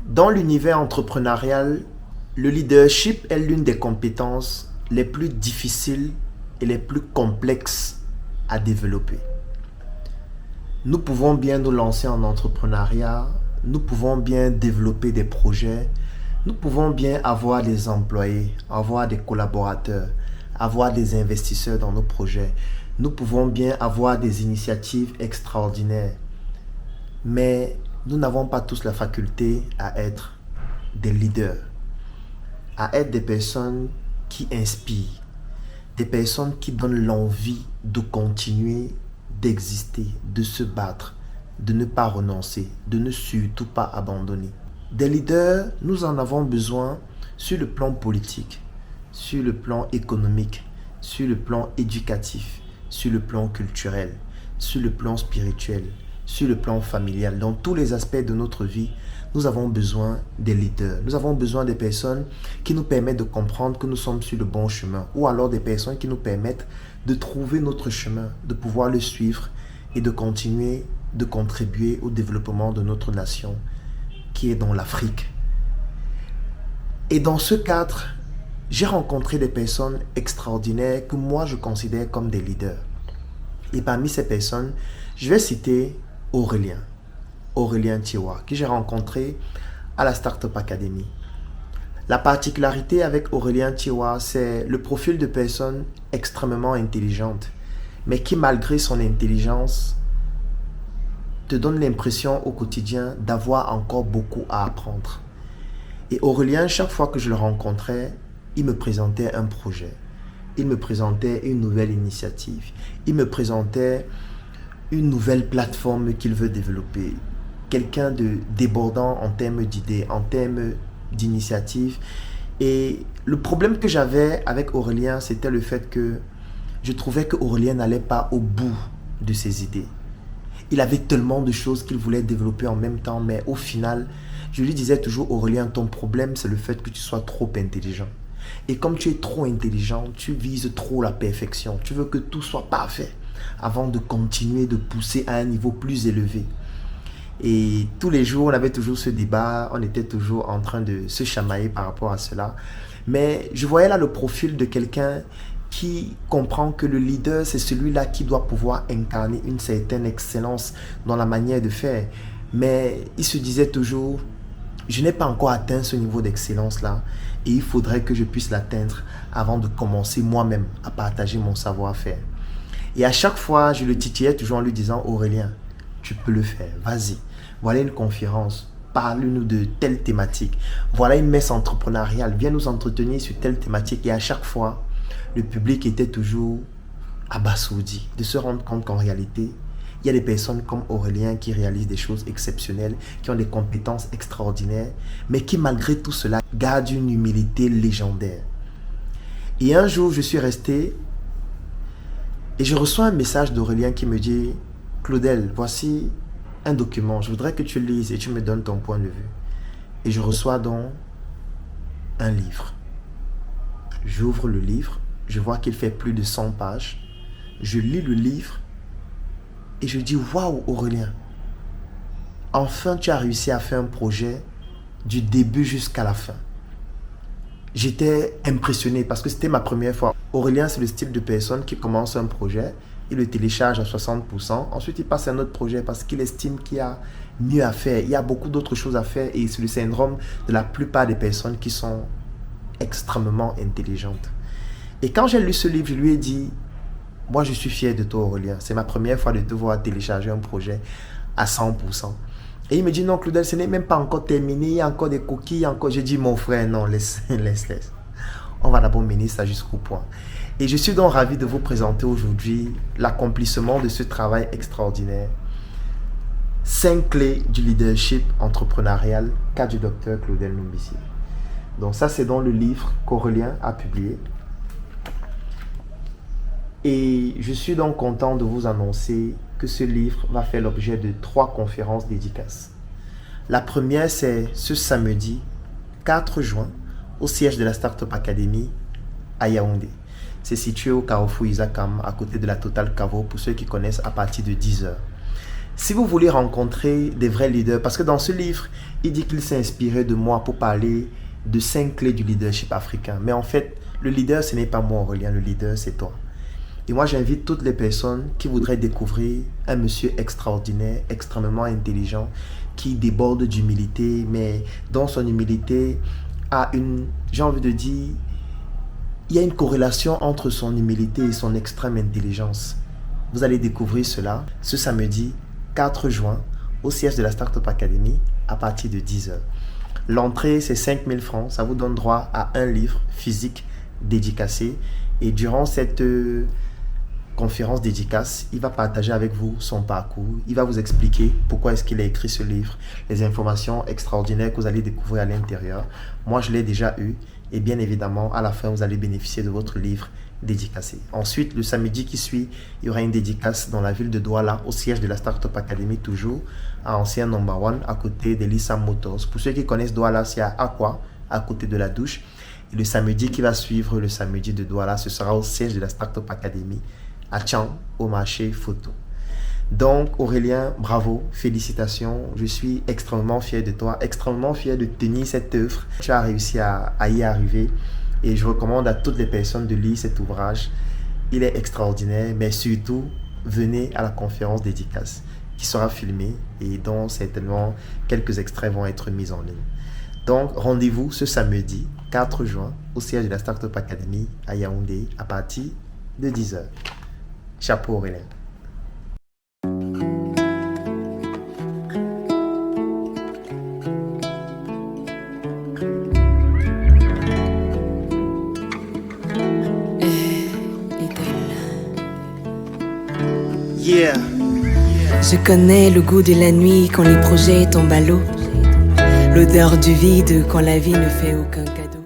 Dans l'univers entrepreneurial, le leadership est l'une des compétences les plus difficiles et les plus complexes à développer. Nous pouvons bien nous lancer en entrepreneuriat, nous pouvons bien développer des projets, nous pouvons bien avoir des employés, avoir des collaborateurs, avoir des investisseurs dans nos projets. Nous pouvons bien avoir des initiatives extraordinaires. Mais nous n'avons pas tous la faculté à être des leaders, à être des personnes qui inspirent, des personnes qui donnent l'envie de continuer d'exister, de se battre, de ne pas renoncer, de ne surtout pas abandonner. Des leaders, nous en avons besoin sur le plan politique, sur le plan économique, sur le plan éducatif, sur le plan culturel, sur le plan spirituel, sur le plan familial. Dans tous les aspects de notre vie, nous avons besoin des leaders. Nous avons besoin des personnes qui nous permettent de comprendre que nous sommes sur le bon chemin, ou alors des personnes qui nous permettent de trouver notre chemin, de pouvoir le suivre et de continuer de contribuer au développement de notre nation qui est dans l'Afrique. Et dans ce cadre, j'ai rencontré des personnes extraordinaires que moi je considère comme des leaders. Et parmi ces personnes, je vais citer Aurélien Tiwa, que j'ai rencontré à la Startup Academy. La particularité avec Aurélien Tiwa, c'est le profil de personne extrêmement intelligente, mais qui malgré son intelligence, te donne l'impression au quotidien d'avoir encore beaucoup à apprendre. Et Aurélien, chaque fois que je le rencontrais, il me présentait un projet. Il me présentait une nouvelle initiative. Il me présentait une nouvelle plateforme qu'il veut développer. Quelqu'un de débordant en termes d'idées, en termes d'initiatives. Et le problème que j'avais avec Aurélien, c'était le fait que je trouvais que Aurélien n'allait pas au bout de ses idées. Il avait tellement de choses qu'il voulait développer en même temps, mais au final, je lui disais toujours, Aurélien, ton problème, c'est le fait que tu sois trop intelligent. Et comme tu es trop intelligent, tu vises trop la perfection. Tu veux que tout soit parfait avant de continuer de pousser à un niveau plus élevé. Et tous les jours, on avait toujours ce débat, on était toujours en train de se chamailler par rapport à cela. Mais je voyais là le profil de quelqu'un qui comprend que le leader, c'est celui-là qui doit pouvoir incarner une certaine excellence dans la manière de faire. Mais il se disait toujours, je n'ai pas encore atteint ce niveau d'excellence-là et il faudrait que je puisse l'atteindre avant de commencer moi-même à partager mon savoir-faire. Et à chaque fois, je le titillais toujours en lui disant, Aurélien, tu peux le faire, vas-y. Voilà une conférence, parle-nous de telle thématique. Voilà une messe entrepreneuriale, viens nous entretenir sur telle thématique. Et à chaque fois, le public était toujours abasourdi de se rendre compte qu'en réalité, il y a des personnes comme Aurélien qui réalisent des choses exceptionnelles, qui ont des compétences extraordinaires, mais qui malgré tout cela gardent une humilité légendaire. Et un jour, je suis resté et je reçois un message d'Aurélien qui me dit « Claudel, voici un document, je voudrais que tu le lises et tu me donnes ton point de vue. » Et je reçois donc un livre. J'ouvre le livre, je vois qu'il fait plus de 100 pages. Je lis le livre et je dis « Waouh Aurélien, enfin tu as réussi à faire un projet du début jusqu'à la fin. » J'étais impressionné parce que c'était ma première fois. Aurélien, c'est le style de personne qui commence un projet, il le télécharge à 60%, ensuite il passe à un autre projet parce qu'il estime qu'il y a mieux à faire. Il y a beaucoup d'autres choses à faire et c'est le syndrome de la plupart des personnes qui sont extrêmement intelligentes. Et quand j'ai lu ce livre, je lui ai dit, moi je suis fier de toi Aurélien, c'est ma première fois de te voir télécharger un projet à 100%. Et il me dit, non Claudel, ce n'est même pas encore terminé, il y a encore des coquilles, encore. J'ai dit, mon frère, non, laisse. On va d'abord mener ça jusqu'au point. Et je suis donc ravi de vous présenter aujourd'hui l'accomplissement de ce travail extraordinaire. 5 clés du leadership entrepreneurial qu'a du docteur Claudel Numbissi. Donc ça, c'est dans le livre qu'Aurélien a publié. Et je suis donc content de vous annoncer que ce livre va faire l'objet de 3 conférences dédicaces. La première, c'est ce samedi 4 juin au siège de la Startup Academy à Yaoundé. C'est situé au Carrefour Isakam, à côté de la Total Cavo, pour ceux qui connaissent, à partir de 10h. Si vous voulez rencontrer des vrais leaders, parce que dans ce livre, il dit qu'il s'est inspiré de moi pour parler de 5 clés du leadership africain. Mais en fait, le leader, ce n'est pas moi, Aurélien, le leader, c'est toi. Et moi, j'invite toutes les personnes qui voudraient découvrir un monsieur extraordinaire, extrêmement intelligent, qui déborde d'humilité, mais dans son humilité a une, j'ai envie de dire, il y a une corrélation entre son humilité et son extrême intelligence. Vous allez découvrir cela ce samedi 4 juin au siège de la Startup Academy à partir de 10h. L'entrée, c'est 5 000 francs. Ça vous donne droit à un livre physique dédicacé. Et durant cette conférence dédicace, il va partager avec vous son parcours. Il va vous expliquer pourquoi est-ce qu'il a écrit ce livre, les informations extraordinaires que vous allez découvrir à l'intérieur. Moi, je l'ai déjà eu. Et bien évidemment, à la fin, vous allez bénéficier de votre livre dédicacé. Ensuite, le samedi qui suit, il y aura une dédicace dans la ville de Douala, au siège de la Startup Academy, toujours, à Ancien Number One, à côté de Lisa Motors. Pour ceux qui connaissent Douala, c'est à Aqua, à côté de la douche. Et le samedi qui va suivre, le samedi de Douala, ce sera au siège de la Startup Academy, à Tchang, au marché photo. Donc, Aurélien, bravo, félicitations. Je suis extrêmement fier de toi, extrêmement fier de tenir cette œuvre. Tu as réussi à y arriver et je recommande à toutes les personnes de lire cet ouvrage. Il est extraordinaire, mais surtout, venez à la conférence dédicace qui sera filmée et dont certainement quelques extraits vont être mis en ligne. Donc, rendez-vous ce samedi 4 juin au siège de la Startup Academy à Yaoundé à partir de 10h. Chapeau Aurélien. Yeah. Je connais le goût de la nuit quand les projets tombent à l'eau, l'odeur du vide quand la vie ne fait aucun cadeau.